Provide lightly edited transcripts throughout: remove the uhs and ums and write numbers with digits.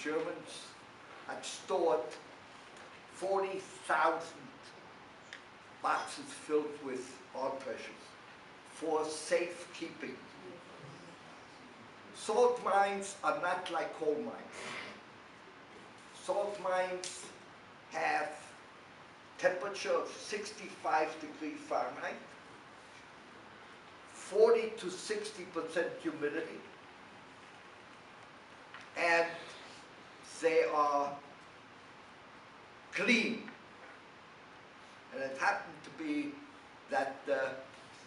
Germans had stored 40,000 boxes filled with ore treasures for safekeeping. Salt mines are not like coal mines. Salt mines have temperature of 65 degrees Fahrenheit, 40 to 60% humidity, and they are clean. And it happened to be that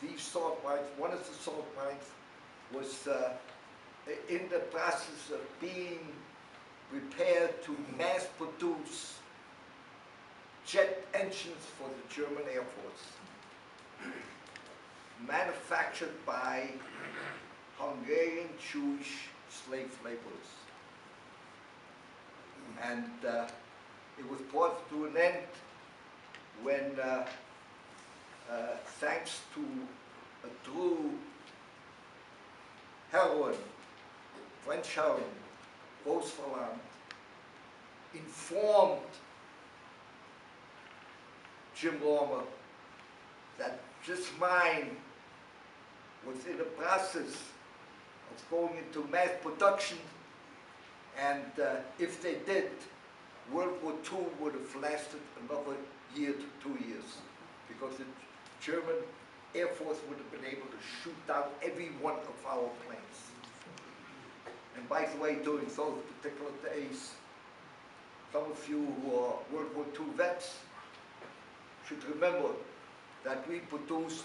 these salt mines, one of the salt mines was in the process of being repaired to mass produce jet engines for the German Air Force, manufactured by Hungarian Jewish slave laborers. And it was brought to an end when, thanks to a true heroine, French heroine, Rose Valland, informed Jim Lorimer that this mine was in the process of going into mass production, and if they did, World War II would have lasted another year to 2 years, because the German Air Force would have been able to shoot down every one of our planes. And by the way, during those particular days, some of you who are World War II vets should remember that we produced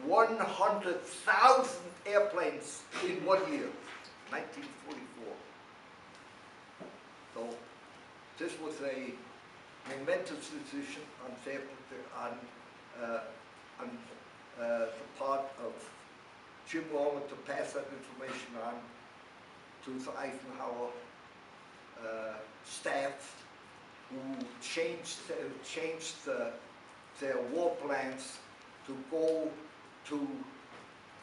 100,000 airplanes in 1 year, 1944. So this was a momentous decision on the part of Jim Lorimer to pass that information on to the Eisenhower staff, who changed their war plans to go to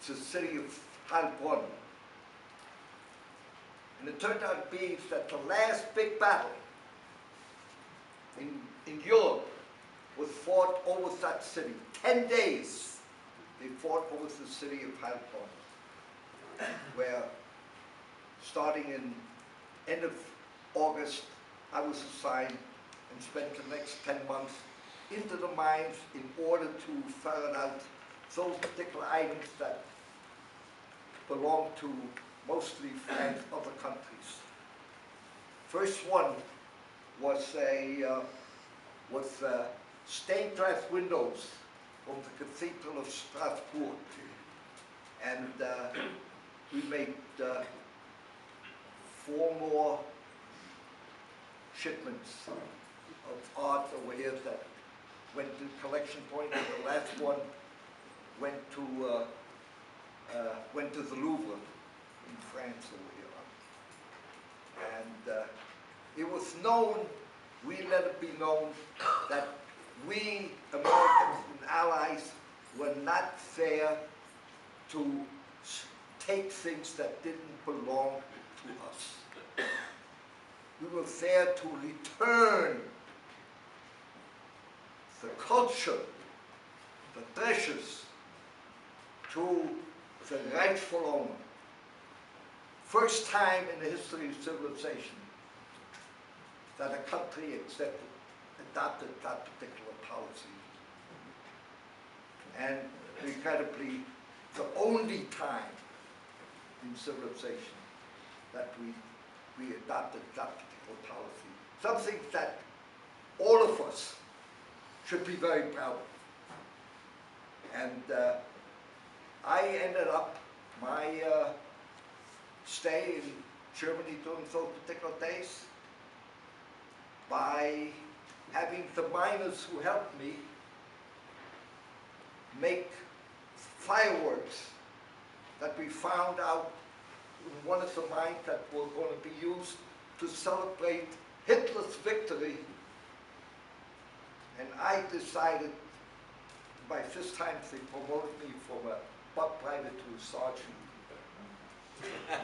the city of Heilbronn. And it turned out to be that the last big battle in Europe was fought over that city. 10 days they fought over the city of Heilbronn, where starting in end of August, I was assigned and spent the next 10 months into the mines in order to ferret out those particular items that belong to mostly France, other countries. First one was stained glass windows from the Cathedral of Strasbourg, and we made 4 more shipments of art over here that went to the collection point, and the last one went to the Louvre in France over here. And it was known, we let it be known, that we Americans and allies were not there to take things that didn't belong to us. We were there to return the culture, the treasures, to the rightful owner. First time in the history of civilization that a country adopted that particular policy. And regrettably, the only time in civilization that we adopted that particular policy. Something that all of us should be very proud of. And I ended up my stay in Germany during those particular days by having the miners who helped me make fireworks that we found out in one of the mines that were going to be used to celebrate Hitler's victory. And I decided, by this time they promoted me from a buck private to a sergeant.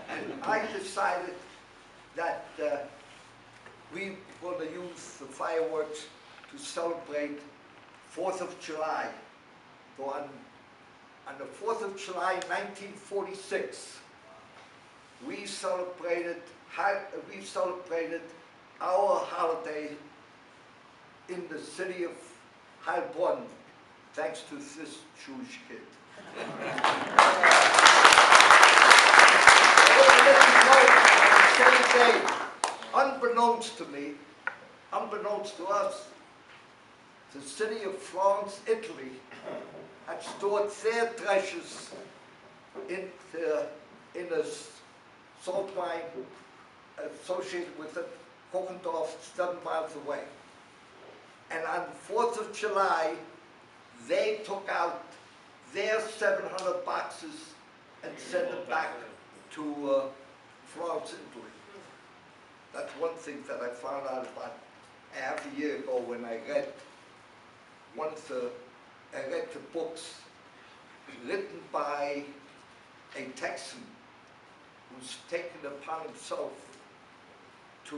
And I decided that we were going to use the fireworks to celebrate 4th of July. So on the 4th of July, 1946, we celebrated our holiday in the city of Heilbronn, thanks to this Jewish kid. Same day, unbeknownst to me, unbeknownst to us, the city of Florence, Italy, had stored their treasures in a salt mine associated with it, Hogendorf, 7 miles away. And on the 4th of July, they took out their 700 boxes and sent them back to Florence, Italy. That's one thing that I found out about half a year ago when I read the books written by a Texan who's taken it upon himself to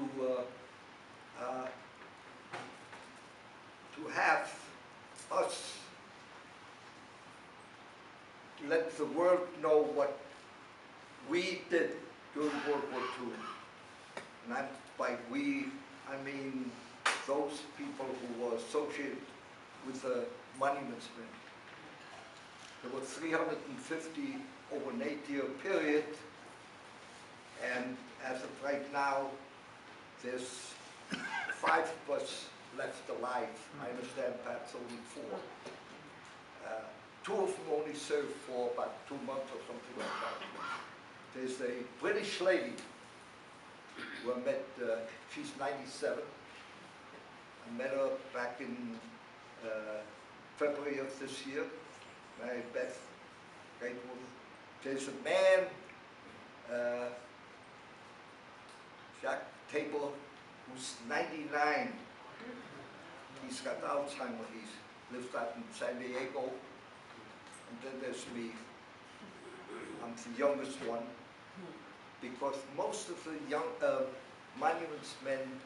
have us let the world know what we did during World War II. And by we, I mean those people who were associated with the monuments men. There were 350 over an 8-year period, and as of right now, there's 5 of us left alive. I understand perhaps only 4. 2 of them only served for about 2 months or something like that. There's a British lady who I met, she's 97. I met her back in February of this year. Mary Beth, great woman. There's a man, Jacques Tabor, who's 99. He's got Alzheimer's. He lives out in San Diego. And then there's me. I'm the youngest one, because most of the young monuments men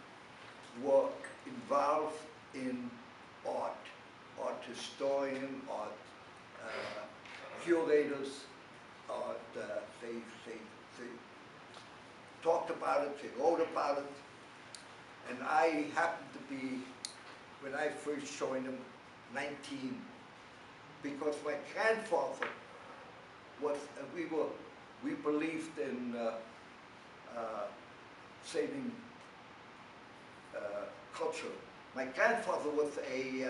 were involved in art historian, art curators, they talked about it, they wrote about it, and I happened to be, when I first joined them, 19, because my grandfather was, we believed in saving culture. My grandfather was a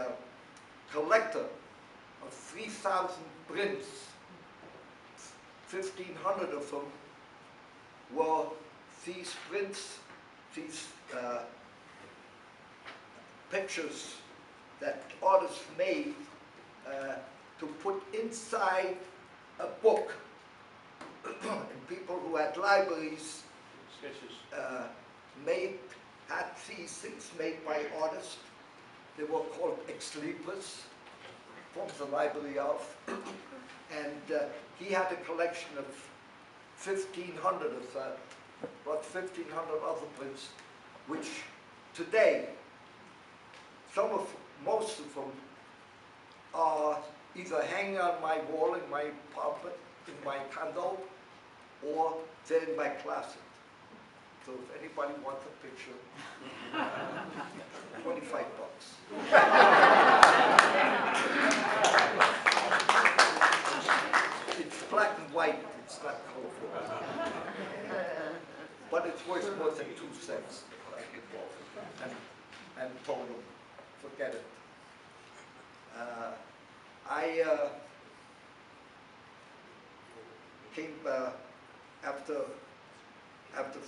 collector of 3,000 prints. 1,500 of them were these prints, these pictures that artists made to put inside a book. And people who had libraries had these things made by artists. They were called ex-libris, from the library of. And he had a collection of 1,500 of that, about 1,500 other prints, which today, most of them are either hanging on my wall in my apartment, in my condo, or they're in my closet. So if anybody wants a picture, 25 bucks. It's black and white, it's not colorful. But it's worth more than 2 cents. And told them, forget it. I came after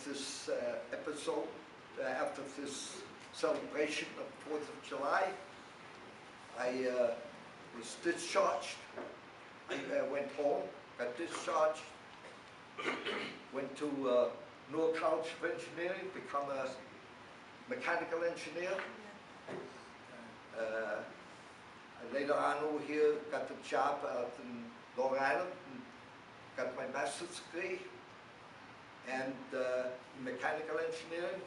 this episode, after this celebration of 4th of July. I was discharged. I went home, got discharged, went to Newark College of Engineering, become a mechanical engineer. Later on over here, got a job out in Long Island, and got my master's degree and mechanical engineering.